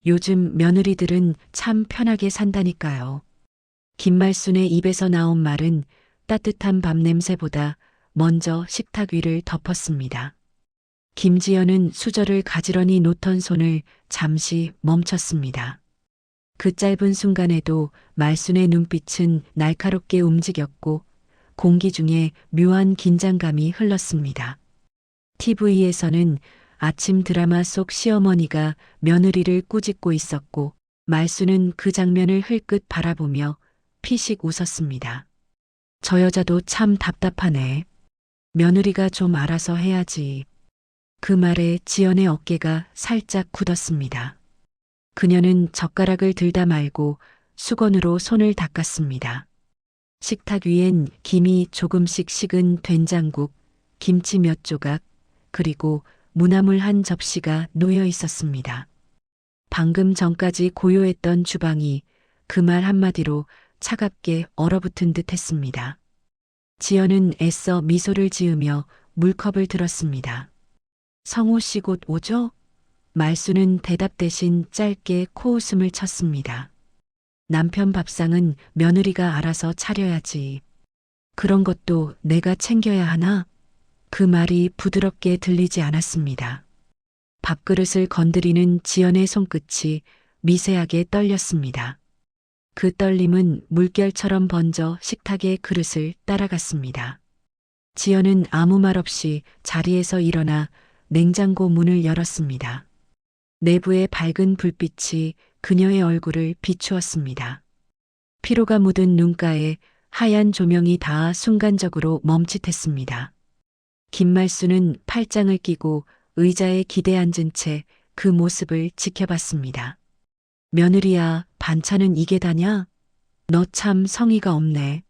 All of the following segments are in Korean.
요즘 며느리들은 참 편하게 산다니까요. 김말순의 입에서 나온 말은 따뜻한 밥 냄새보다 먼저 식탁 위를 덮었습니다. 김지연은 수저를 가지런히 놓던 손을 잠시 멈췄습니다. 그 짧은 순간에도 말순의 눈빛은 날카롭게 움직였고 공기 중에 묘한 긴장감이 흘렀습니다. TV에서는 아침 드라마 속 시어머니가 며느리를 꾸짖고 있었고 말순은 그 장면을 흘끗 바라보며 피식 웃었습니다. 저 여자도 참 답답하네. 며느리가 좀 알아서 해야지. 그 말에 지연의 어깨가 살짝 굳었습니다. 그녀는 젓가락을 들다 말고 수건으로 손을 닦았습니다. 식탁 위엔 김이 조금씩 식은 된장국, 김치 몇 조각, 그리고 무나물 한 접시가 놓여 있었습니다. 방금 전까지 고요했던 주방이 그 말 한마디로 차갑게 얼어붙은 듯 했습니다. 지연은 애써 미소를 지으며 물컵을 들었습니다. 성우 씨 곧 오죠? 말수는 대답 대신 짧게 코웃음을 쳤습니다. 남편 밥상은 며느리가 알아서 차려야지. 그런 것도 내가 챙겨야 하나? 그 말이 부드럽게 들리지 않았습니다. 밥그릇을 건드리는 지연의 손끝이 미세하게 떨렸습니다. 그 떨림은 물결처럼 번져 식탁의 그릇을 따라갔습니다. 지연은 아무 말 없이 자리에서 일어나 냉장고 문을 열었습니다. 내부의 밝은 불빛이 그녀의 얼굴을 비추었습니다. 피로가 묻은 눈가에 하얀 조명이 닿아 순간적으로 멈칫했습니다. 김말수는 팔짱을 끼고 의자에 기대 앉은 채 그 모습을 지켜봤습니다. 며느리야, 반찬은 이게 다냐? 너 참 성의가 없네.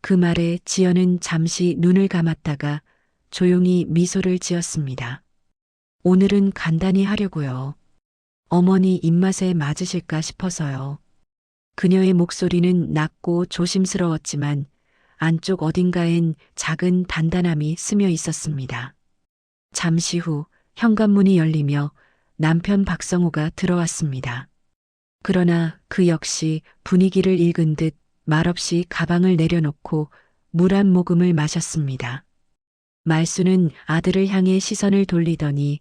그 말에 지연은 잠시 눈을 감았다가 조용히 미소를 지었습니다. 오늘은 간단히 하려고요. 어머니 입맛에 맞으실까 싶어서요. 그녀의 목소리는 낮고 조심스러웠지만 안쪽 어딘가엔 작은 단단함이 스며 있었습니다. 잠시 후 현관문이 열리며 남편 박성호가 들어왔습니다. 그러나 그 역시 분위기를 읽은 듯 말없이 가방을 내려놓고 물 한 모금을 마셨습니다. 말수는 아들을 향해 시선을 돌리더니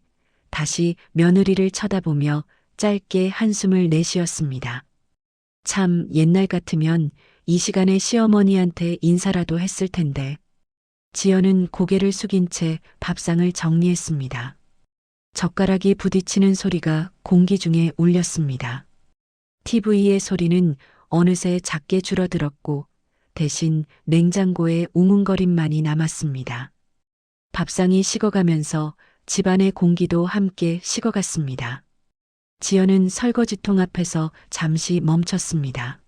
다시 며느리를 쳐다보며 짧게 한숨을 내쉬었습니다. 참 옛날 같으면 이 시간에 시어머니한테 인사라도 했을 텐데. 지연은 고개를 숙인 채 밥상을 정리했습니다. 젓가락이 부딪히는 소리가 공기 중에 울렸습니다. TV의 소리는 어느새 작게 줄어들었고 대신 냉장고에 웅웅거림만이 남았습니다. 밥상이 식어가면서 집안의 공기도 함께 식어갔습니다. 지연은 설거지통 앞에서 잠시 멈췄습니다.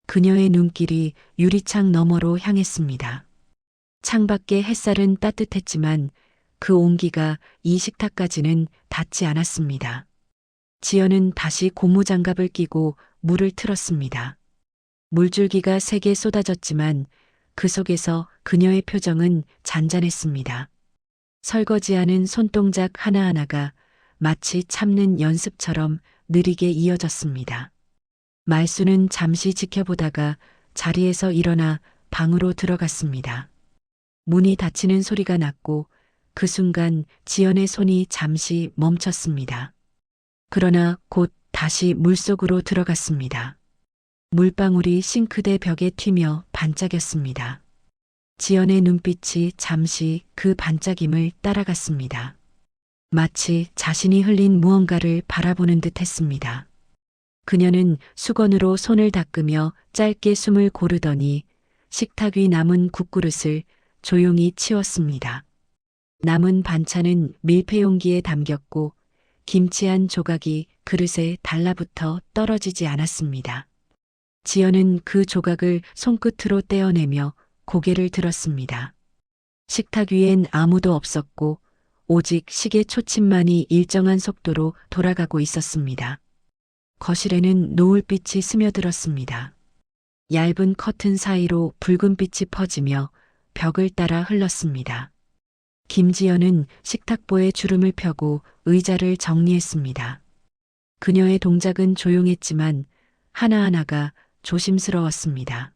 그녀의 눈길이 유리창 너머로 향했습니다. 창밖의 햇살은 따뜻했지만 그 온기가 이 식탁까지는 닿지 않았습니다. 지연은 다시 고무장갑을 끼고 물을 틀었습니다. 물줄기가 세게 쏟아졌지만 그 속에서 그녀의 표정은 잔잔했습니다. 설거지하는 손동작 하나하나가 마치 참는 연습처럼 느리게 이어졌습니다. 말수는 잠시 지켜보다가 자리에서 일어나 방으로 들어갔습니다. 문이 닫히는 소리가 났고 그 순간 지연의 손이 잠시 멈췄습니다. 그러나 곧 다시 물속으로 들어갔습니다. 물방울이 싱크대 벽에 튀며 반짝였습니다. 지연의 눈빛이 잠시 그 반짝임을 따라갔습니다. 마치 자신이 흘린 무언가를 바라보는 듯 했습니다. 그녀는 수건으로 손을 닦으며 짧게 숨을 고르더니 식탁 위 남은 국그릇을 조용히 치웠습니다. 남은 반찬은 밀폐 용기에 담겼고 김치 한 조각이 그릇에 달라붙어 떨어지지 않았습니다. 지연은 그 조각을 손끝으로 떼어내며 고개를 들었습니다. 식탁 위엔 아무도 없었고 오직 시계 초침만이 일정한 속도로 돌아가고 있었습니다. 거실에는 노을빛이 스며들었습니다. 얇은 커튼 사이로 붉은 빛이 퍼지며 벽을 따라 흘렀습니다. 김지연은 식탁보에 주름을 펴고 의자를 정리했습니다. 그녀의 동작은 조용했지만 하나하나가 조심스러웠습니다.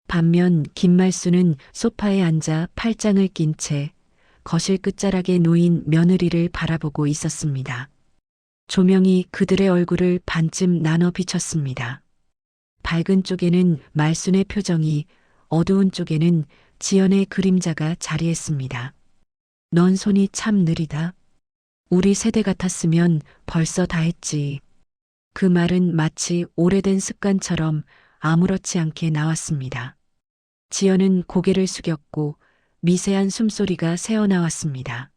반면 김말수는 소파에 앉아 팔짱을 낀 채 거실 끝자락에 놓인 며느리를 바라보고 있었습니다. 조명이 그들의 얼굴을 반쯤 나눠 비췄습니다. 밝은 쪽에는 말순의 표정이, 어두운 쪽에는 지연의 그림자가 자리했습니다. 넌 손이 참 느리다. 우리 세대 같았으면 벌써 다 했지. 그 말은 마치 오래된 습관처럼 아무렇지 않게 나왔습니다. 지연은 고개를 숙였고 미세한 숨소리가 새어나왔습니다.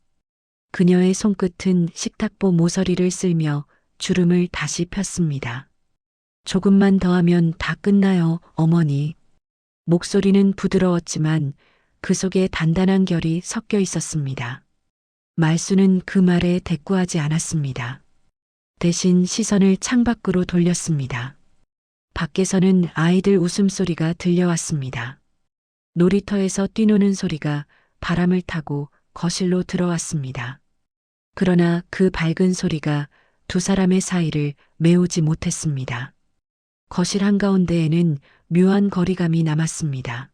그녀의 손끝은 식탁보 모서리를 쓸며 주름을 다시 폈습니다. 조금만 더 하면 다 끝나요, 어머니. 목소리는 부드러웠지만 그 속에 단단한 결이 섞여 있었습니다. 말수는 그 말에 대꾸하지 않았습니다. 대신 시선을 창밖으로 돌렸습니다. 밖에서는 아이들 웃음소리가 들려왔습니다. 놀이터에서 뛰노는 소리가 바람을 타고 거실로 들어왔습니다. 그러나 그 밝은 소리가 두 사람의 사이를 메우지 못했습니다. 거실 한가운데에는 묘한 거리감이 남았습니다.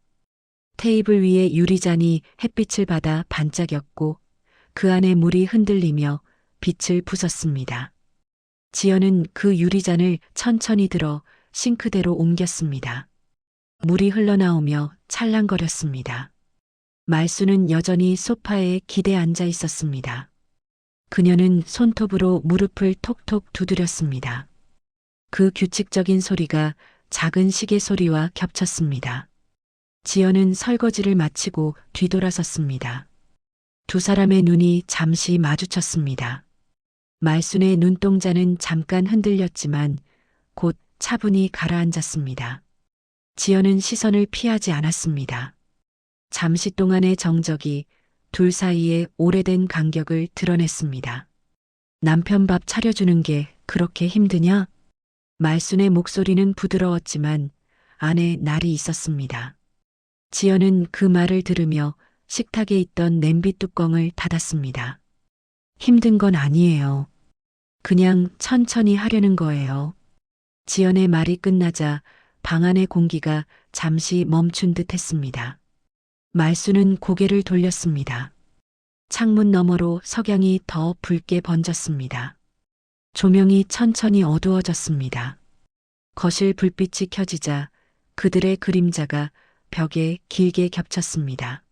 테이블 위에 유리잔이 햇빛을 받아 반짝였고 그 안에 물이 흔들리며 빛을 부쉈습니다. 지연은 그 유리잔을 천천히 들어 싱크대로 옮겼습니다. 물이 흘러나오며 찰랑거렸습니다. 말수는 여전히 소파에 기대 앉아 있었습니다. 그녀는 손톱으로 무릎을 톡톡 두드렸습니다. 그 규칙적인 소리가 작은 시계 소리와 겹쳤습니다. 지연은 설거지를 마치고 뒤돌아섰습니다. 두 사람의 눈이 잠시 마주쳤습니다. 말순의 눈동자는 잠깐 흔들렸지만 곧 차분히 가라앉았습니다. 지연은 시선을 피하지 않았습니다. 잠시 동안의 정적이 둘 사이의 오래된 간격을 드러냈습니다. 남편 밥 차려주는 게 그렇게 힘드냐? 말순의 목소리는 부드러웠지만 안에 날이 있었습니다. 지연은 그 말을 들으며 식탁에 있던 냄비 뚜껑을 닫았습니다. 힘든 건 아니에요. 그냥 천천히 하려는 거예요. 지연의 말이 끝나자 방 안의 공기가 잠시 멈춘 듯 했습니다. 말수는 고개를 돌렸습니다. 창문 너머로 석양이 더 붉게 번졌습니다. 조명이 천천히 어두워졌습니다. 거실 불빛이 켜지자 그들의 그림자가 벽에 길게 겹쳤습니다.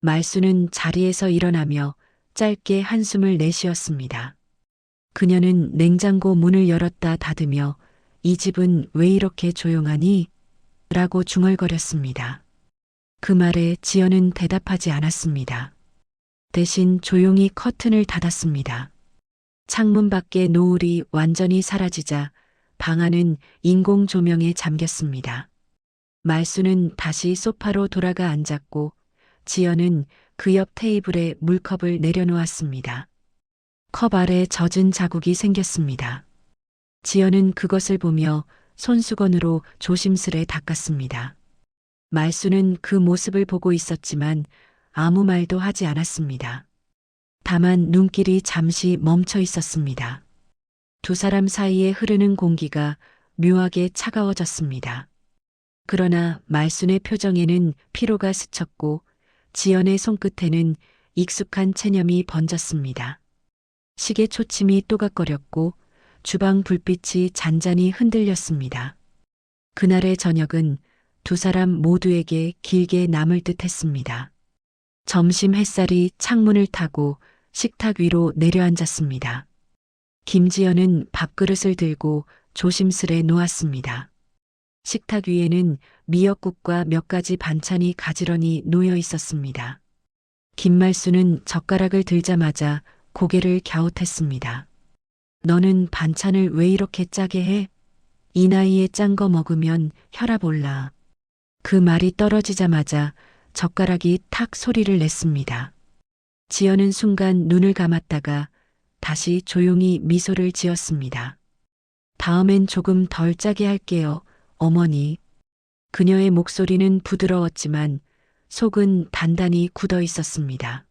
말수는 자리에서 일어나며 짧게 한숨을 내쉬었습니다. 그녀는 냉장고 문을 열었다 닫으며 이 집은 왜 이렇게 조용하니? 라고 중얼거렸습니다. 그 말에 지연은 대답하지 않았습니다. 대신 조용히 커튼을 닫았습니다. 창문 밖의 노을이 완전히 사라지자 방 안은 인공 조명에 잠겼습니다. 말수는 다시 소파로 돌아가 앉았고 지연은 그 옆 테이블에 물컵을 내려놓았습니다. 컵 아래 젖은 자국이 생겼습니다. 지연은 그것을 보며 손수건으로 조심스레 닦았습니다. 말수는 그 모습을 보고 있었지만 아무 말도 하지 않았습니다. 다만 눈길이 잠시 멈춰 있었습니다. 두 사람 사이에 흐르는 공기가 묘하게 차가워졌습니다. 그러나 말순의 표정에는 피로가 스쳤고 지연의 손끝에는 익숙한 체념이 번졌습니다. 시계 초침이 또각거렸고 주방 불빛이 잔잔히 흔들렸습니다. 그날의 저녁은 두 사람 모두에게 길게 남을 듯 했습니다. 점심 햇살이 창문을 타고 식탁 위로 내려앉았습니다. 김지연은 밥그릇을 들고 조심스레 놓았습니다. 식탁 위에는 미역국과 몇 가지 반찬이 가지런히 놓여 있었습니다. 김말수는 젓가락을 들자마자 고개를 갸웃했습니다. 너는 반찬을 왜 이렇게 짜게 해? 이 나이에 짠 거 먹으면 혈압 올라. 그 말이 떨어지자마자 젓가락이 탁 소리를 냈습니다. 지연은 순간 눈을 감았다가 다시 조용히 미소를 지었습니다. 다음엔 조금 덜 짜게 할게요, 어머니. 그녀의 목소리는 부드러웠지만 속은 단단히 굳어 있었습니다.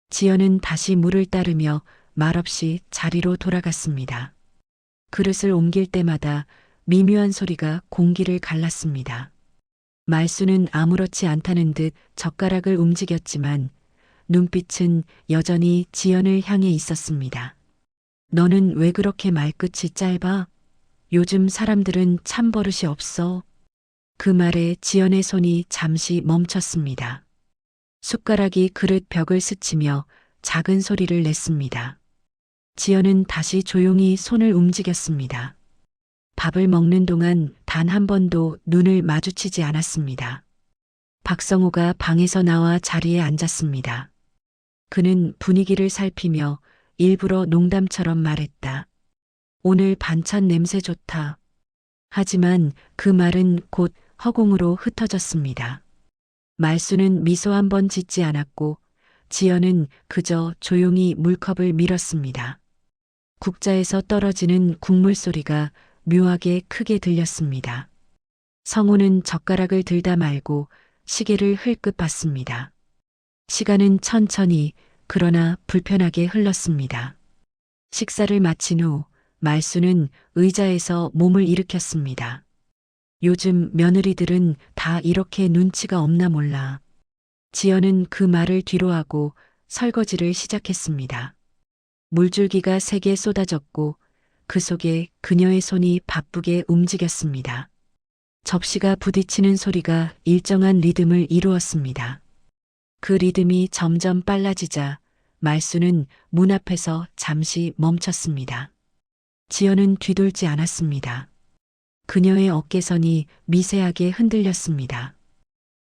지연은 다시 물을 따르며 말없이 자리로 돌아갔습니다. 그릇을 옮길 때마다 미묘한 소리가 공기를 갈랐습니다. 말수는 아무렇지 않다는 듯 젓가락을 움직였지만 눈빛은 여전히 지연을 향해 있었습니다. 너는 왜 그렇게 말끝이 짧아? 요즘 사람들은 참 버릇이 없어. 그 말에 지연의 손이 잠시 멈췄습니다. 숟가락이 그릇 벽을 스치며 작은 소리를 냈습니다. 지연은 다시 조용히 손을 움직였습니다. 밥을 먹는 동안 단 한 번도 눈을 마주치지 않았습니다. 박성호가 방에서 나와 자리에 앉았습니다. 그는 분위기를 살피며 일부러 농담처럼 말했다. 오늘 반찬 냄새 좋다. 하지만 그 말은 곧 허공으로 흩어졌습니다. 말수는 미소 한 번 짓지 않았고 지연은 그저 조용히 물컵을 밀었습니다. 국자에서 떨어지는 국물 소리가 묘하게 크게 들렸습니다. 성우는 젓가락을 들다 말고 시계를 흘끗 봤습니다. 시간은 천천히 그러나 불편하게 흘렀습니다. 식사를 마친 후 말수는 의자에서 몸을 일으켰습니다. 요즘 며느리들은 다 이렇게 눈치가 없나 몰라. 지연은 그 말을 뒤로하고 설거지를 시작했습니다. 물줄기가 세게 쏟아졌고 그 속에 그녀의 손이 바쁘게 움직였습니다. 접시가 부딪히는 소리가 일정한 리듬을 이루었습니다. 그 리듬이 점점 빨라지자 말수는 문 앞에서 잠시 멈췄습니다. 지연은 뒤돌지 않았습니다. 그녀의 어깨선이 미세하게 흔들렸습니다.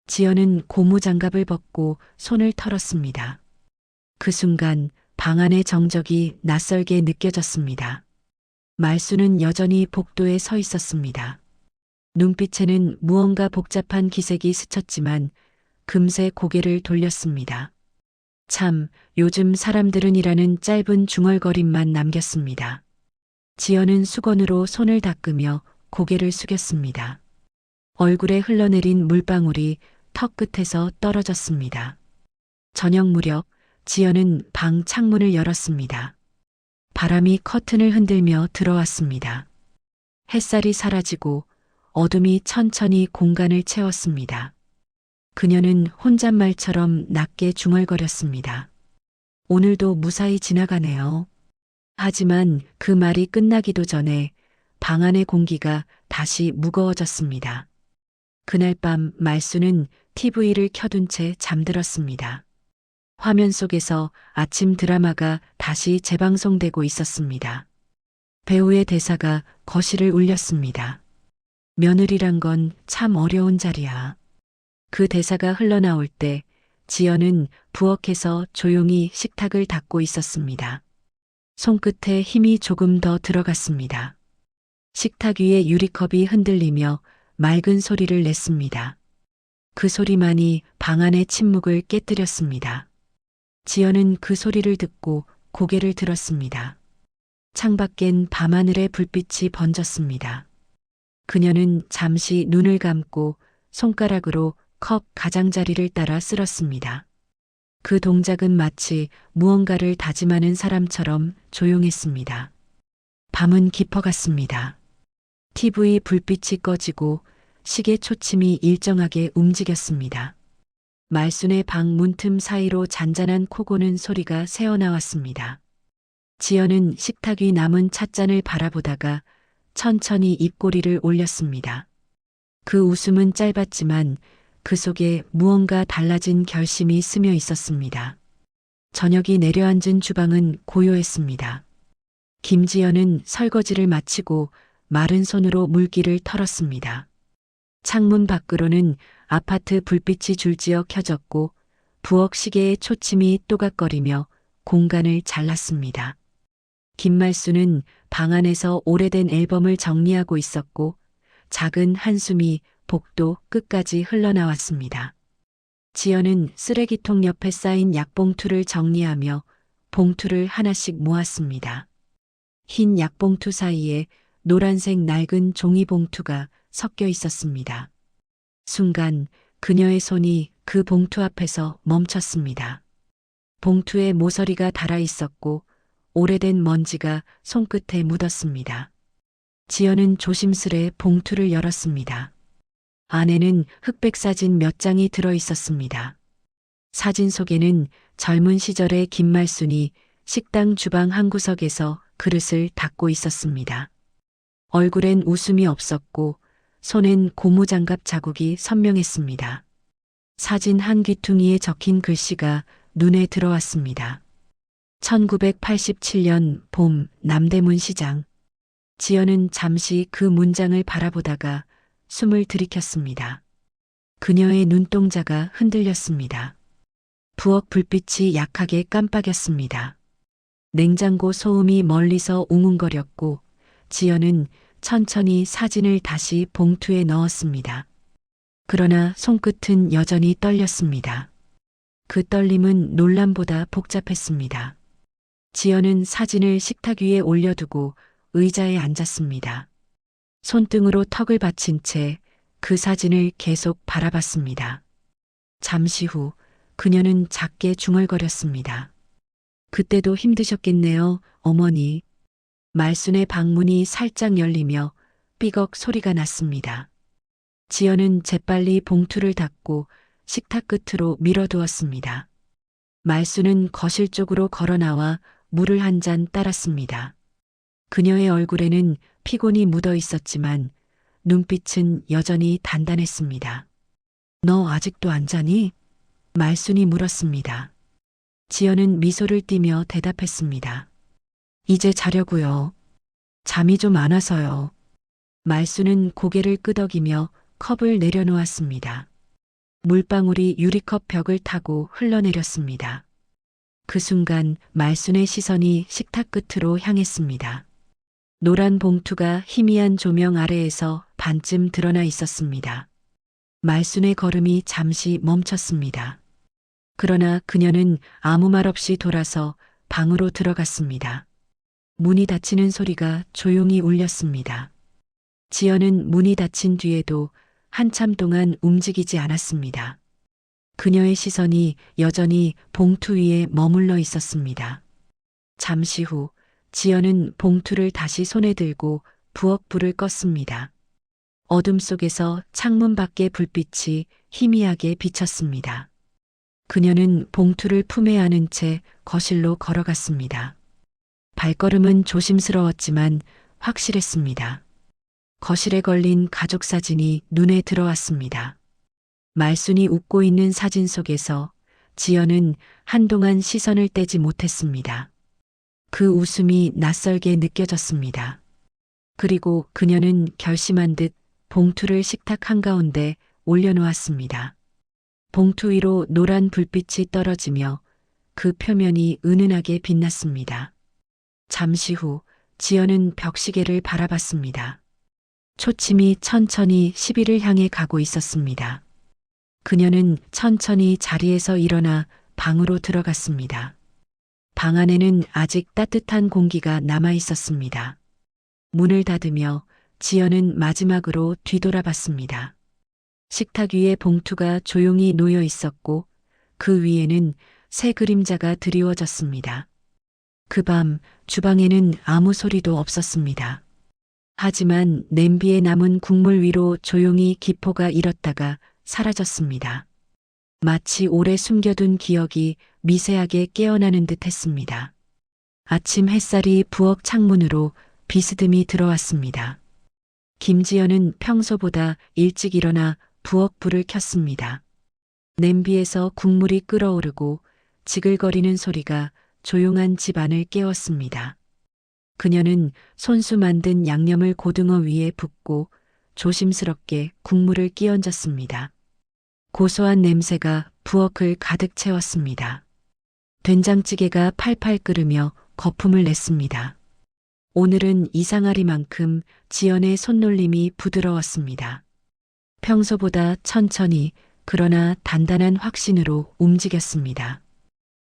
지연은 고무장갑을 벗고 손을 털었습니다. 그 순간 방 안의 정적이 낯설게 느껴졌습니다. 말수는 여전히 복도에 서 있었습니다. 눈빛에는 무언가 복잡한 기색이 스쳤지만 금세 고개를 돌렸습니다. 참, 요즘 사람들은이라는 짧은 중얼거림만 남겼습니다. 지연은 수건으로 손을 닦으며 고개를 숙였습니다. 얼굴에 흘러내린 물방울이 턱 끝에서 떨어졌습니다. 저녁 무렵 지연은 방 창문을 열었습니다. 바람이 커튼을 흔들며 들어왔습니다. 햇살이 사라지고 어둠이 천천히 공간을 채웠습니다. 그녀는 혼잣말처럼 낮게 중얼거렸습니다. 오늘도 무사히 지나가네요. 하지만 그 말이 끝나기도 전에 방 안의 공기가 다시 무거워졌습니다. 그날 밤 말수는 TV를 켜둔 채 잠들었습니다. 화면 속에서 아침 드라마가 다시 재방송되고 있었습니다. 배우의 대사가 거실을 울렸습니다. 며느리란 건 참 어려운 자리야. 그 대사가 흘러나올 때 지연은 부엌에서 조용히 식탁을 닦고 있었습니다. 손끝에 힘이 조금 더 들어갔습니다. 식탁 위에 유리컵이 흔들리며 맑은 소리를 냈습니다. 그 소리만이 방 안의 침묵을 깨뜨렸습니다. 지연은 그 소리를 듣고 고개를 들었습니다. 창밖엔 밤하늘의 불빛이 번졌습니다. 그녀는 잠시 눈을 감고 손가락으로 컵 가장자리를 따라 쓸었습니다. 그 동작은 마치 무언가를 다짐하는 사람처럼 조용했습니다. 밤은 깊어갔습니다. TV 불빛이 꺼지고 시계 초침이 일정하게 움직였습니다. 말순의 방 문틈 사이로 잔잔한 코 고는 소리가 새어나왔습니다. 지연은 식탁 위 남은 찻잔을 바라보다가 천천히 입꼬리를 올렸습니다. 그 웃음은 짧았지만 그 속에 무언가 달라진 결심이 스며 있었습니다. 저녁이 내려앉은 주방은 고요했습니다. 김지연은 설거지를 마치고 마른 손으로 물기를 털었습니다. 창문 밖으로는 아파트 불빛이 줄지어 켜졌고 부엌 시계의 초침이 또각거리며 공간을 잘랐습니다. 김말수는 방 안에서 오래된 앨범을 정리하고 있었고 작은 한숨이 복도 끝까지 흘러나왔습니다. 지연은 쓰레기통 옆에 쌓인 약봉투를 정리하며 봉투를 하나씩 모았습니다. 흰 약봉투 사이에 노란색 낡은 종이봉투가 섞여 있었습니다. 순간 그녀의 손이 그 봉투 앞에서 멈췄습니다. 봉투에 모서리가 달아 있었고 오래된 먼지가 손끝에 묻었습니다. 지연은 조심스레 봉투를 열었습니다. 안에는 흑백 사진 몇 장이 들어 있었습니다. 사진 속에는 젊은 시절의 김말순이 식당 주방 한 구석에서 그릇을 닦고 있었습니다. 얼굴엔 웃음이 없었고 손엔 고무장갑 자국이 선명했습니다. 사진 한 귀퉁이에 적힌 글씨가 눈에 들어왔습니다. 1987년 봄 남대문 시장. 지연은 잠시 그 문장을 바라보다가 숨을 들이켰습니다. 그녀의 눈동자가 흔들렸습니다. 부엌 불빛이 약하게 깜빡였습니다. 냉장고 소음이 멀리서 웅웅거렸고 지연은 천천히 사진을 다시 봉투에 넣었습니다. 그러나 손끝은 여전히 떨렸습니다. 그 떨림은 놀람보다 복잡했습니다. 지연은 사진을 식탁 위에 올려두고 의자에 앉았습니다. 손등으로 턱을 받친 채 그 사진을 계속 바라봤습니다. 잠시 후 그녀는 작게 중얼거렸습니다. 그때도 힘드셨겠네요, 어머니. 말순의 방문이 살짝 열리며 삐걱 소리가 났습니다. 지연은 재빨리 봉투를 닫고 식탁 끝으로 밀어두었습니다. 말순은 거실 쪽으로 걸어나와 물을 한 잔 따랐습니다. 그녀의 얼굴에는 피곤이 묻어 있었지만 눈빛은 여전히 단단했습니다. 너 아직도 안 자니? 말순이 물었습니다. 지연은 미소를 띠며 대답했습니다. 이제 자려고요. 잠이 좀 안 와서요. 말순은 고개를 끄덕이며 컵을 내려놓았습니다. 물방울이 유리컵 벽을 타고 흘러내렸습니다. 그 순간 말순의 시선이 식탁 끝으로 향했습니다. 노란 봉투가 희미한 조명 아래에서 반쯤 드러나 있었습니다. 말순의 걸음이 잠시 멈췄습니다. 그러나 그녀는 아무 말 없이 돌아서 방으로 들어갔습니다. 문이 닫히는 소리가 조용히 울렸습니다. 지연은 문이 닫힌 뒤에도 한참 동안 움직이지 않았습니다. 그녀의 시선이 여전히 봉투 위에 머물러 있었습니다. 잠시 후 지연은 봉투를 다시 손에 들고 부엌 불을 껐습니다. 어둠 속에서 창문 밖의 불빛이 희미하게 비쳤습니다. 그녀는 봉투를 품에 안은 채 거실로 걸어갔습니다. 발걸음은 조심스러웠지만 확실했습니다. 거실에 걸린 가족 사진이 눈에 들어왔습니다. 말순이 웃고 있는 사진 속에서 지연은 한동안 시선을 떼지 못했습니다. 그 웃음이 낯설게 느껴졌습니다. 그리고 그녀는 결심한 듯 봉투를 식탁 한가운데 올려놓았습니다. 봉투 위로 노란 불빛이 떨어지며 그 표면이 은은하게 빛났습니다. 잠시 후 지연은 벽시계를 바라봤습니다. 초침이 천천히 10일을 향해 가고 있었습니다. 그녀는 천천히 자리에서 일어나 방으로 들어갔습니다. 방 안에는 아직 따뜻한 공기가 남아 있었습니다. 문을 닫으며 지연은 마지막으로 뒤돌아봤습니다. 식탁 위에 봉투가 조용히 놓여 있었고 그 위에는 새 그림자가 드리워졌습니다. 그 밤 주방에는 아무 소리도 없었습니다. 하지만 냄비에 남은 국물 위로 조용히 기포가 일었다가 사라졌습니다. 마치 오래 숨겨둔 기억이 미세하게 깨어나는 듯 했습니다. 아침 햇살이 부엌 창문으로 비스듬히 들어왔습니다. 김지연은 평소보다 일찍 일어나 부엌 불을 켰습니다. 냄비에서 국물이 끓어오르고 지글거리는 소리가 조용한 집안을 깨웠습니다. 그녀는 손수 만든 양념을 고등어 위에 붓고 조심스럽게 국물을 끼얹었습니다. 고소한 냄새가 부엌을 가득 채웠습니다. 된장찌개가 팔팔 끓으며 거품을 냈습니다. 오늘은 이상하리만큼 지연의 손놀림이 부드러웠습니다. 평소보다 천천히 그러나 단단한 확신으로 움직였습니다.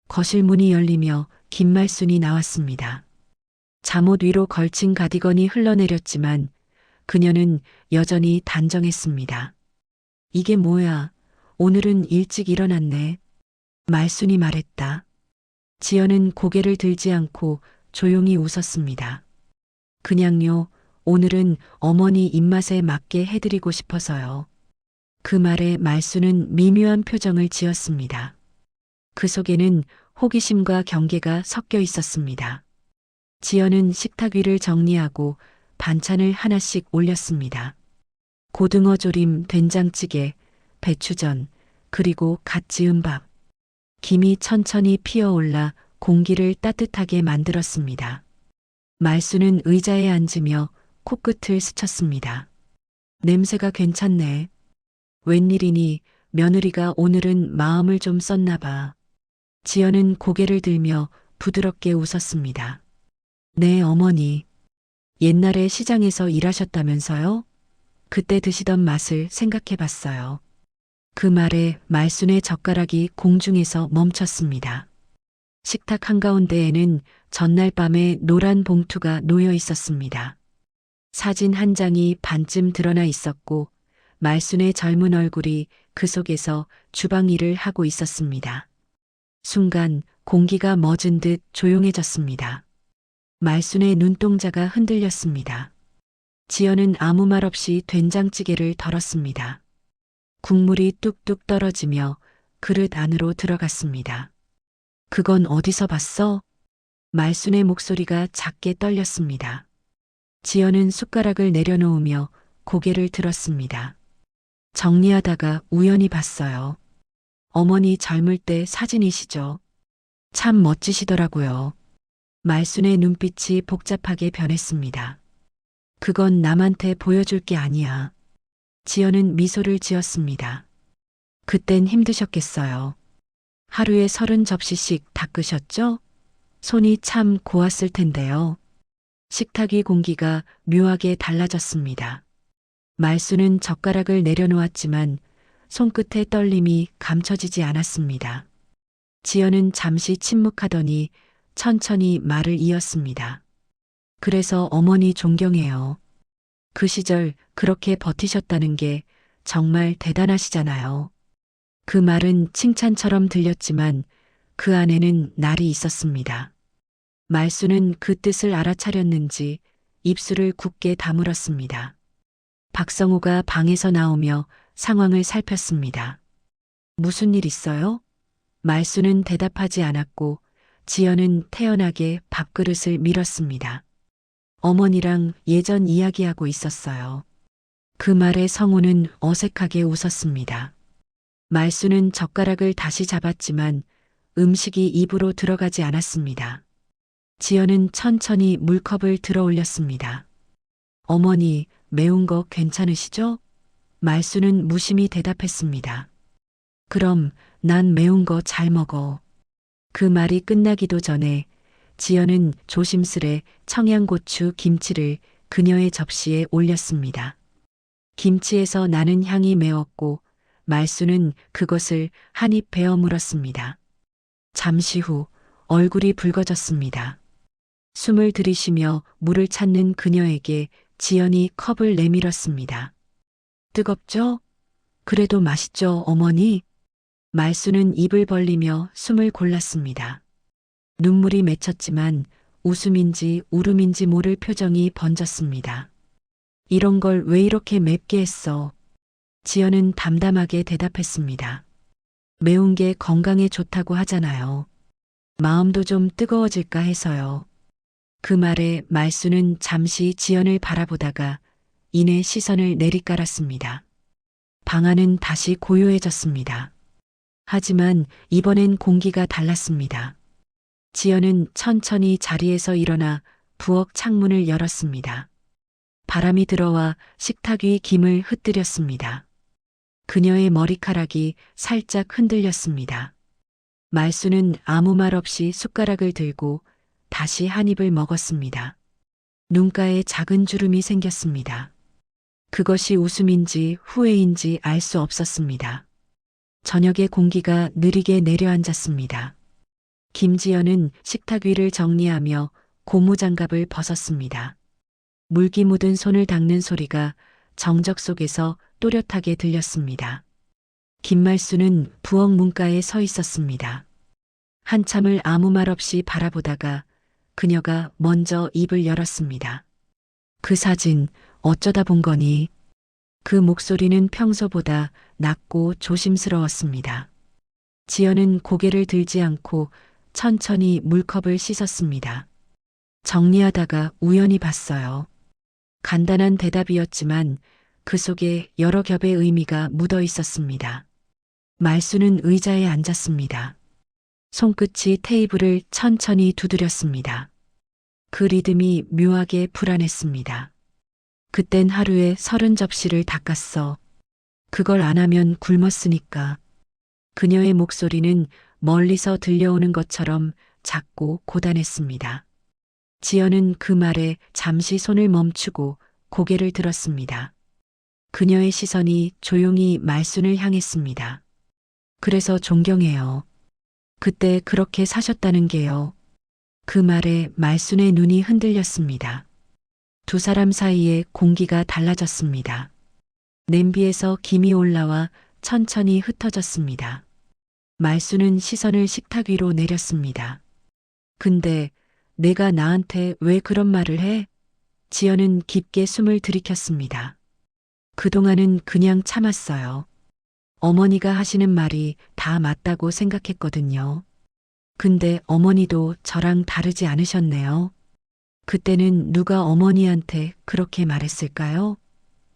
거실 문이 열리며 김말순이 나왔습니다. 잠옷 위로 걸친 가디건이 흘러내렸지만 그녀는 여전히 단정했습니다. 이게 뭐야? 오늘은 일찍 일어났네. 말순이 말했다. 지연은 고개를 들지 않고 조용히 웃었습니다. 그냥요, 오늘은 어머니 입맛에 맞게 해드리고 싶어서요. 그 말에 말수는 미묘한 표정을 지었습니다. 그 속에는 호기심과 경계가 섞여 있었습니다. 지연은 식탁 위를 정리하고 반찬을 하나씩 올렸습니다. 고등어 조림, 된장찌개, 배추전, 그리고 갓 지은 밥. 김이 천천히 피어올라 공기를 따뜻하게 만들었습니다. 말수는 의자에 앉으며 코끝을 스쳤습니다. 냄새가 괜찮네. 웬일이니 며느리가 오늘은 마음을 좀 썼나 봐. 지연은 고개를 들며 부드럽게 웃었습니다. 네, 어머니. 옛날에 시장에서 일하셨다면서요? 그때 드시던 맛을 생각해 봤어요. 그 말에 말순의 젓가락이 공중에서 멈췄습니다. 식탁 한가운데에는 전날 밤에 노란 봉투가 놓여 있었습니다. 사진 한 장이 반쯤 드러나 있었고 말순의 젊은 얼굴이 그 속에서 주방 일을 하고 있었습니다. 순간 공기가 멎은 듯 조용해졌습니다. 말순의 눈동자가 흔들렸습니다. 지연은 아무 말 없이 된장찌개를 덜었습니다. 국물이 뚝뚝 떨어지며 그릇 안으로 들어갔습니다. 그건 어디서 봤어? 말순의 목소리가 작게 떨렸습니다. 지연은 숟가락을 내려놓으며 고개를 들었습니다. 정리하다가 우연히 봤어요. 어머니 젊을 때 사진이시죠? 참 멋지시더라고요. 말순의 눈빛이 복잡하게 변했습니다. 그건 남한테 보여줄 게 아니야. 지연은 미소를 지었습니다. 그땐 힘드셨겠어요. 하루에 30접시씩 닦으셨죠? 손이 참 고왔을 텐데요. 식탁 위 공기가 묘하게 달라졌습니다. 말수는 젓가락을 내려놓았지만 손끝의 떨림이 감춰지지 않았습니다. 지연은 잠시 침묵하더니 천천히 말을 이었습니다. 그래서 어머니 존경해요. 그 시절 그렇게 버티셨다는 게 정말 대단하시잖아요. 그 말은 칭찬처럼 들렸지만 그 안에는 날이 있었습니다. 말수는 그 뜻을 알아차렸는지 입술을 굳게 다물었습니다. 박성우가 방에서 나오며 상황을 살폈습니다. 무슨 일 있어요? 말수는 대답하지 않았고 지연은 태연하게 밥그릇을 밀었습니다. 어머니랑 예전 이야기하고 있었어요. 그 말에 성우는 어색하게 웃었습니다. 말수는 젓가락을 다시 잡았지만 음식이 입으로 들어가지 않았습니다. 지연은 천천히 물컵을 들어 올렸습니다. 어머니, 매운 거 괜찮으시죠? 말수는 무심히 대답했습니다. 그럼 난 매운 거 잘 먹어. 그 말이 끝나기도 전에 지연은 조심스레 청양고추 김치를 그녀의 접시에 올렸습니다. 김치에서 나는 향이 매웠고 말수는 그것을 한 입 베어 물었습니다. 잠시 후 얼굴이 붉어졌습니다. 숨을 들이쉬며 물을 찾는 그녀에게 지연이 컵을 내밀었습니다. 뜨겁죠? 그래도 맛있죠, 어머니? 말수는 입을 벌리며 숨을 골랐습니다. 눈물이 맺혔지만 웃음인지 울음인지 모를 표정이 번졌습니다. 이런 걸 왜 이렇게 맵게 했어? 지연은 담담하게 대답했습니다. 매운 게 건강에 좋다고 하잖아요. 마음도 좀 뜨거워질까 해서요. 그 말에 말수는 잠시 지연을 바라보다가 이내 시선을 내리깔았습니다. 방 안은 다시 고요해졌습니다. 하지만 이번엔 공기가 달랐습니다. 지연은 천천히 자리에서 일어나 부엌 창문을 열었습니다. 바람이 들어와 식탁 위 김을 흩뜨렸습니다. 그녀의 머리카락이 살짝 흔들렸습니다. 말수는 아무 말 없이 숟가락을 들고 다시 한 입을 먹었습니다. 눈가에 작은 주름이 생겼습니다. 그것이 웃음인지 후회인지 알 수 없었습니다. 저녁의 공기가 느리게 내려앉았습니다. 김지연은 식탁 위를 정리하며 고무장갑을 벗었습니다. 물기 묻은 손을 닦는 소리가 정적 속에서 또렷하게 들렸습니다. 김말수는 부엌 문가에 서 있었습니다. 한참을 아무 말 없이 바라보다가 그녀가 먼저 입을 열었습니다. 그 사진 어쩌다 본 거니? 그 목소리는 평소보다 낮고 조심스러웠습니다. 지연은 고개를 들지 않고 천천히 물컵을 씻었습니다. 정리하다가 우연히 봤어요. 간단한 대답이었지만 그 속에 여러 겹의 의미가 묻어 있었습니다. 말수는 의자에 앉았습니다. 손끝이 테이블을 천천히 두드렸습니다. 그 리듬이 묘하게 불안했습니다. 그땐 하루에 30접시를 닦았어. 그걸 안 하면 굶었으니까. 그녀의 목소리는 멀리서 들려오는 것처럼 작고 고단했습니다. 지연은 그 말에 잠시 손을 멈추고 고개를 들었습니다. 그녀의 시선이 조용히 말순을 향했습니다. 그래서 존경해요. 그때 그렇게 사셨다는 게요. 그 말에 말순의 눈이 흔들렸습니다. 두 사람 사이에 공기가 달라졌습니다. 냄비에서 김이 올라와 천천히 흩어졌습니다. 말순은 시선을 식탁 위로 내렸습니다. 근데 내가 나한테 왜 그런 말을 해? 지연은 깊게 숨을 들이켰습니다. 그동안은 그냥 참았어요. 어머니가 하시는 말이 다 맞다고 생각했거든요. 근데 어머니도 저랑 다르지 않으셨네요. 그때는 누가 어머니한테 그렇게 말했을까요?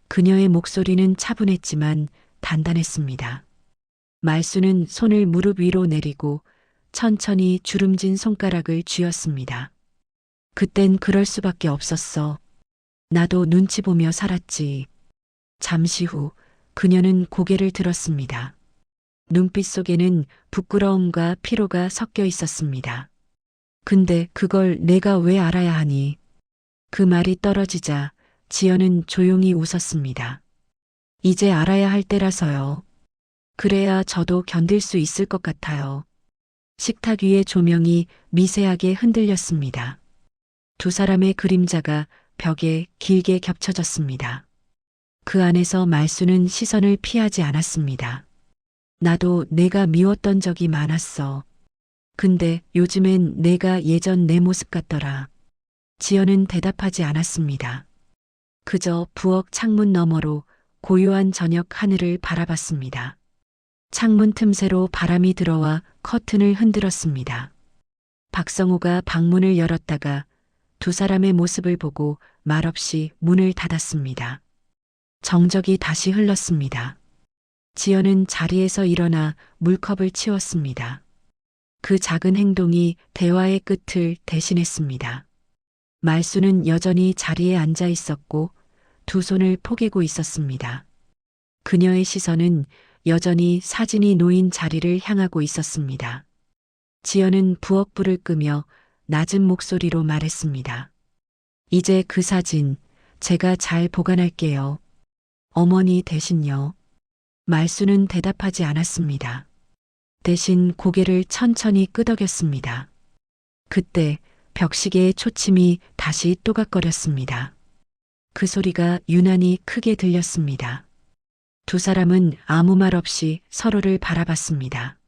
그녀의 목소리는 차분했지만 단단했습니다. 말수는 손을 무릎 위로 내리고 천천히 주름진 손가락을 쥐었습니다. 그땐 그럴 수밖에 없었어. 나도 눈치 보며 살았지. 잠시 후 그녀는 고개를 들었습니다. 눈빛 속에는 부끄러움과 피로가 섞여 있었습니다. 근데 그걸 내가 왜 알아야 하니? 그 말이 떨어지자 지연은 조용히 웃었습니다. 이제 알아야 할 때라서요. 그래야 저도 견딜 수 있을 것 같아요. 식탁 위의 조명이 미세하게 흔들렸습니다. 두 사람의 그림자가 벽에 길게 겹쳐졌습니다. 그 안에서 말수는 시선을 피하지 않았습니다. 나도 내가 미웠던 적이 많았어. 근데 요즘엔 내가 예전 내 모습 같더라. 지연은 대답하지 않았습니다. 그저 부엌 창문 너머로 고요한 저녁 하늘을 바라봤습니다. 창문 틈새로 바람이 들어와 커튼을 흔들었습니다. 박성호가 방문을 열었다가 두 사람의 모습을 보고 말없이 문을 닫았습니다. 정적이 다시 흘렀습니다. 지연은 자리에서 일어나 물컵을 치웠습니다. 그 작은 행동이 대화의 끝을 대신했습니다. 말수는 여전히 자리에 앉아 있었고 두 손을 포개고 있었습니다. 그녀의 시선은 여전히 사진이 놓인 자리를 향하고 있었습니다. 지연은 부엌불을 끄며 낮은 목소리로 말했습니다. 이제 그 사진 제가 잘 보관할게요. 어머니 대신요. 말수는 대답하지 않았습니다. 대신 고개를 천천히 끄덕였습니다. 그때 벽시계의 초침이 다시 또각거렸습니다. 그 소리가 유난히 크게 들렸습니다. 두 사람은 아무 말 없이 서로를 바라봤습니다.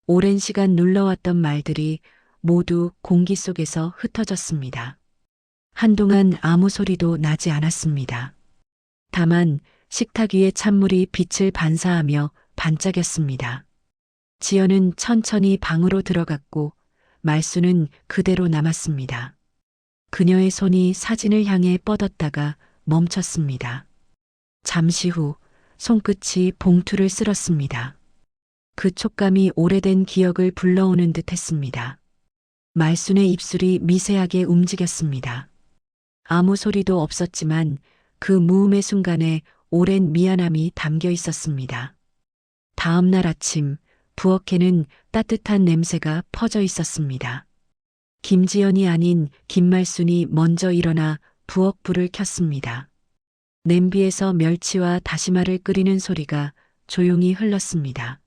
오랜 시간 눌러왔던 말들이 모두 공기 속에서 흩어졌습니다. 한동안 아무 소리도 나지 않았습니다. 다만 식탁 위의 찬물이 빛을 반사하며 반짝였습니다. 지연은 천천히 방으로 들어갔고 말수는 그대로 남았습니다. 그녀의 손이 사진을 향해 뻗었다가 멈췄습니다. 잠시 후 손끝이 봉투를 쓸었습니다. 그 촉감이 오래된 기억을 불러오는 듯 했습니다. 말순의 입술이 미세하게 움직였습니다. 아무 소리도 없었지만 그 무음의 순간에 오랜 미안함이 담겨 있었습니다. 다음 날 아침 부엌에는 따뜻한 냄새가 퍼져 있었습니다. 김지연이 아닌 김말순이 먼저 일어나 부엌불을 켰습니다. 냄비에서 멸치와 다시마를 끓이는 소리가 조용히 흘렀습니다.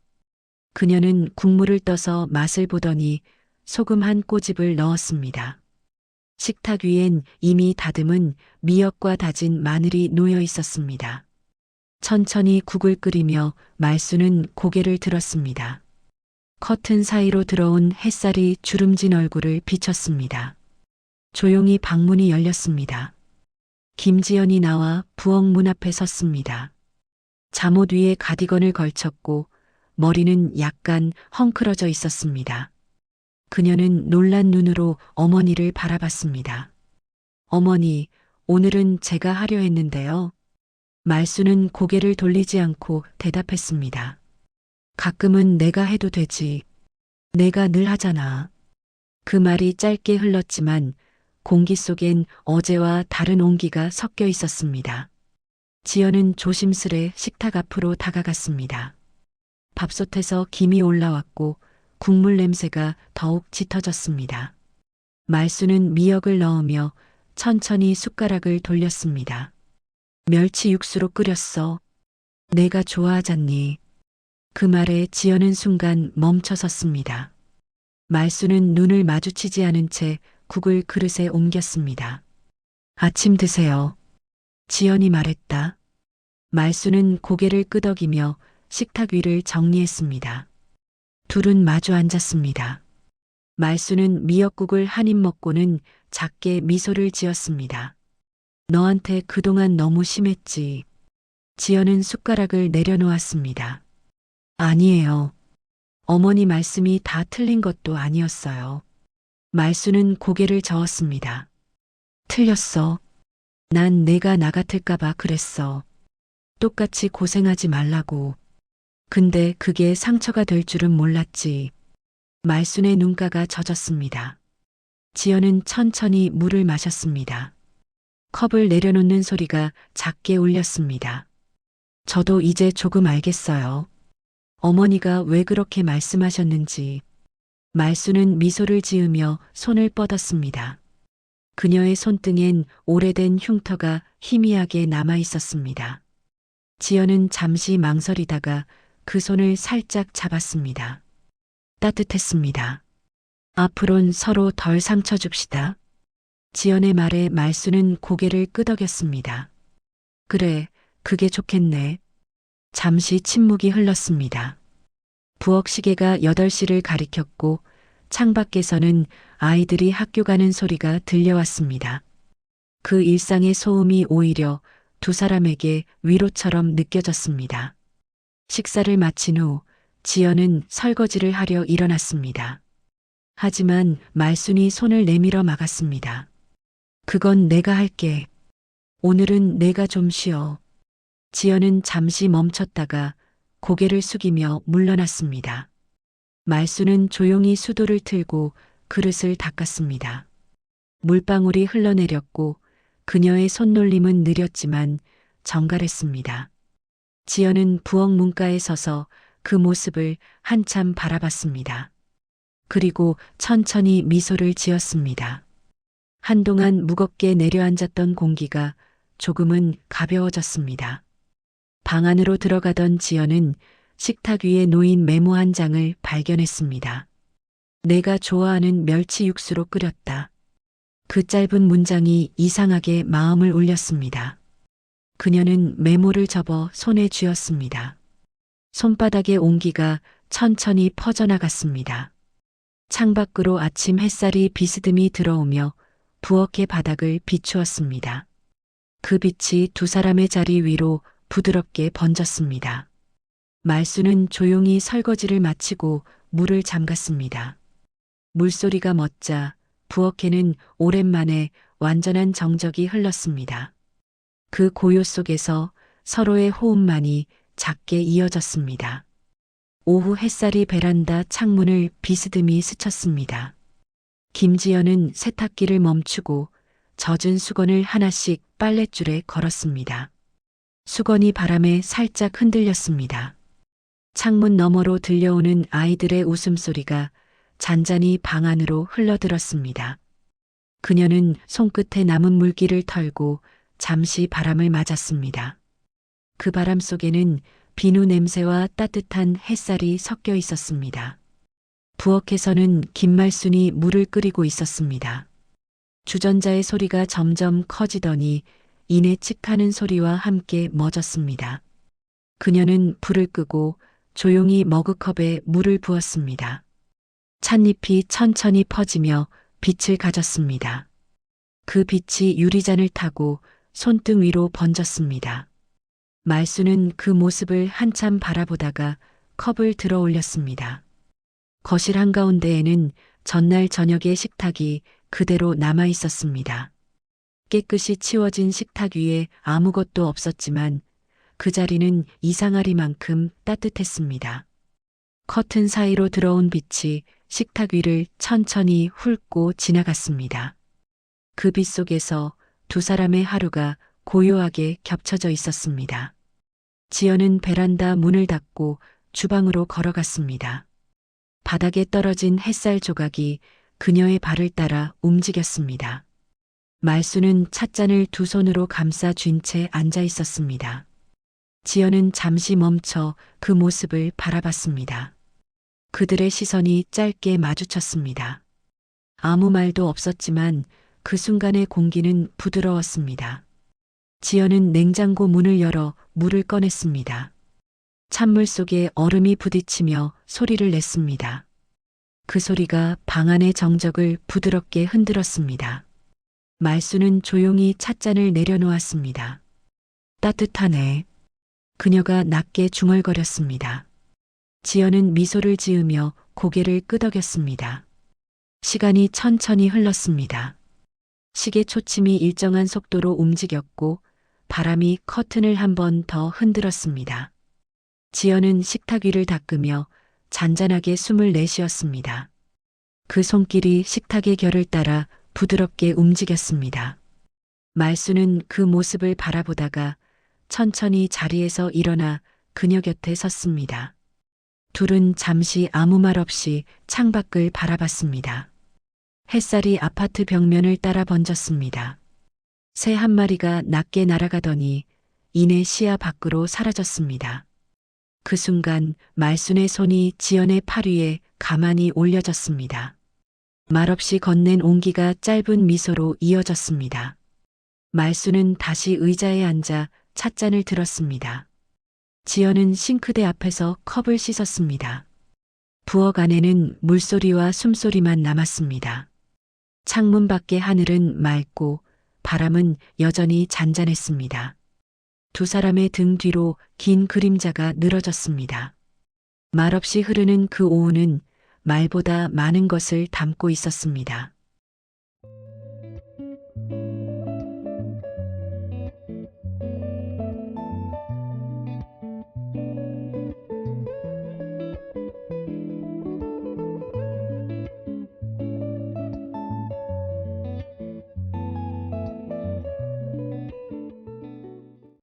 그녀는 국물을 떠서 맛을 보더니 소금 한 꼬집을 넣었습니다. 식탁 위엔 이미 다듬은 미역과 다진 마늘이 놓여 있었습니다. 천천히 국을 끓이며 말수는 고개를 들었습니다. 커튼 사이로 들어온 햇살이 주름진 얼굴을 비쳤습니다. 조용히 방문이 열렸습니다. 김지연이 나와 부엌 문 앞에 섰습니다. 잠옷 위에 가디건을 걸쳤고 머리는 약간 헝클어져 있었습니다. 그녀는 놀란 눈으로 어머니를 바라봤습니다. 어머니, 오늘은 제가 하려 했는데요. 말수는 고개를 돌리지 않고 대답했습니다. 가끔은 내가 해도 되지. 내가 늘 하잖아. 그 말이 짧게 흘렀지만 공기 속엔 어제와 다른 온기가 섞여 있었습니다. 지연은 조심스레 식탁 앞으로 다가갔습니다. 밥솥에서 김이 올라왔고 국물 냄새가 더욱 짙어졌습니다. 말수는 미역을 넣으며 천천히 숟가락을 돌렸습니다. 멸치 육수로 끓였어. 내가 좋아하잖니. 그 말에 지연은 순간 멈춰섰습니다. 말수는 눈을 마주치지 않은 채 국을 그릇에 옮겼습니다. 아침 드세요. 지연이 말했다. 말수는 고개를 끄덕이며 식탁 위를 정리했습니다. 둘은 마주 앉았습니다. 말수는 미역국을 한 입 먹고는 작게 미소를 지었습니다. 너한테 그동안 너무 심했지. 지연은 숟가락을 내려놓았습니다. 아니에요. 어머니 말씀이 다 틀린 것도 아니었어요. 말수는 고개를 저었습니다. 틀렸어. 난 내가 나 같을까봐 그랬어. 똑같이 고생하지 말라고. 근데 그게 상처가 될 줄은 몰랐지. 말순의 눈가가 젖었습니다. 지연은 천천히 물을 마셨습니다. 컵을 내려놓는 소리가 작게 울렸습니다. 저도 이제 조금 알겠어요. 어머니가 왜 그렇게 말씀하셨는지. 말수는 미소를 지으며 손을 뻗었습니다. 그녀의 손등엔 오래된 흉터가 희미하게 남아 있었습니다. 지연은 잠시 망설이다가 그 손을 살짝 잡았습니다. 따뜻했습니다. 앞으론 서로 덜 상처 줍시다. 지연의 말에 말수는 고개를 끄덕였습니다. 그래, 그게 좋겠네. 잠시 침묵이 흘렀습니다. 부엌 시계가 8시를 가리켰고 창밖에서는 아이들이 학교 가는 소리가 들려왔습니다. 그 일상의 소음이 오히려 두 사람에게 위로처럼 느껴졌습니다. 식사를 마친 후 지연은 설거지를 하려 일어났습니다. 하지만 말순이 손을 내밀어 막았습니다. 그건 내가 할게. 오늘은 내가 좀 쉬어. 지연은 잠시 멈췄다가 고개를 숙이며 물러났습니다. 말수는 조용히 수도를 틀고 그릇을 닦았습니다. 물방울이 흘러내렸고 그녀의 손놀림은 느렸지만 정갈했습니다. 지연은 부엌 문가에 서서 그 모습을 한참 바라봤습니다. 그리고 천천히 미소를 지었습니다. 한동안 무겁게 내려앉았던 공기가 조금은 가벼워졌습니다. 방 안으로 들어가던 지연은 식탁 위에 놓인 메모 한 장을 발견했습니다. 내가 좋아하는 멸치 육수로 끓였다. 그 짧은 문장이 이상하게 마음을 울렸습니다. 그녀는 메모를 접어 손에 쥐었습니다. 손바닥의 온기가 천천히 퍼져나갔습니다. 창밖으로 아침 햇살이 비스듬히 들어오며 부엌의 바닥을 비추었습니다. 그 빛이 두 사람의 자리 위로 부드럽게 번졌습니다. 말수는 조용히 설거지를 마치고 물을 잠갔습니다. 물소리가 멎자 부엌에는 오랜만에 완전한 정적이 흘렀습니다. 그 고요 속에서 서로의 호흡만이 작게 이어졌습니다. 오후 햇살이 베란다 창문을 비스듬히 스쳤습니다. 김지연은 세탁기를 멈추고 젖은 수건을 하나씩 빨랫줄에 걸었습니다. 수건이 바람에 살짝 흔들렸습니다. 창문 너머로 들려오는 아이들의 웃음소리가 잔잔히 방 안으로 흘러들었습니다. 그녀는 손끝에 남은 물기를 털고 잠시 바람을 맞았습니다. 그 바람 속에는 비누 냄새와 따뜻한 햇살이 섞여 있었습니다. 부엌에서는 김말순이 물을 끓이고 있었습니다. 주전자의 소리가 점점 커지더니 이내 칙하는 소리와 함께 멎었습니다. 그녀는 불을 끄고 조용히 머그컵에 물을 부었습니다. 찻잎이 천천히 퍼지며 빛을 가졌습니다. 그 빛이 유리잔을 타고 손등 위로 번졌습니다. 말수는 그 모습을 한참 바라보다가 컵을 들어 올렸습니다. 거실 한가운데에는 전날 저녁의 식탁이 그대로 남아 있었습니다. 깨끗이 치워진 식탁 위에 아무것도 없었지만 그 자리는 이상하리만큼 따뜻했습니다. 커튼 사이로 들어온 빛이 식탁 위를 천천히 훑고 지나갔습니다. 그 빛 속에서 두 사람의 하루가 고요하게 겹쳐져 있었습니다. 지연은 베란다 문을 닫고 주방으로 걸어갔습니다. 바닥에 떨어진 햇살 조각이 그녀의 발을 따라 움직였습니다. 말수는 찻잔을 두 손으로 감싸 쥔 채 앉아 있었습니다. 지연은 잠시 멈춰 그 모습을 바라봤습니다. 그들의 시선이 짧게 마주쳤습니다. 아무 말도 없었지만 그 순간의 공기는 부드러웠습니다. 지연은 냉장고 문을 열어 물을 꺼냈습니다. 찬물 속에 얼음이 부딪히며 소리를 냈습니다. 그 소리가 방 안의 정적을 부드럽게 흔들었습니다. 말수는 조용히 찻잔을 내려놓았습니다. 따뜻하네. 그녀가 낮게 중얼거렸습니다. 지연은 미소를 지으며 고개를 끄덕였습니다. 시간이 천천히 흘렀습니다. 시계 초침이 일정한 속도로 움직였고 바람이 커튼을 한 번 더 흔들었습니다. 지연은 식탁 위를 닦으며 잔잔하게 숨을 내쉬었습니다. 그 손길이 식탁의 결을 따라 부드럽게 움직였습니다. 말수는 그 모습을 바라보다가 천천히 자리에서 일어나 그녀 곁에 섰습니다. 둘은 잠시 아무 말 없이 창밖을 바라봤습니다. 햇살이 아파트 벽면을 따라 번졌습니다. 새 한 마리가 낮게 날아가더니 이내 시야 밖으로 사라졌습니다. 그 순간 말순의 손이 지연의 팔 위에 가만히 올려졌습니다. 말없이 건넨 온기가 짧은 미소로 이어졌습니다. 말순은 다시 의자에 앉아 찻잔을 들었습니다. 지연은 싱크대 앞에서 컵을 씻었습니다. 부엌 안에는 물소리와 숨소리만 남았습니다. 창문 밖의 하늘은 맑고 바람은 여전히 잔잔했습니다. 두 사람의 등 뒤로 긴 그림자가 늘어졌습니다. 말없이 흐르는 그 오후는 말보다 많은 것을 담고 있었습니다.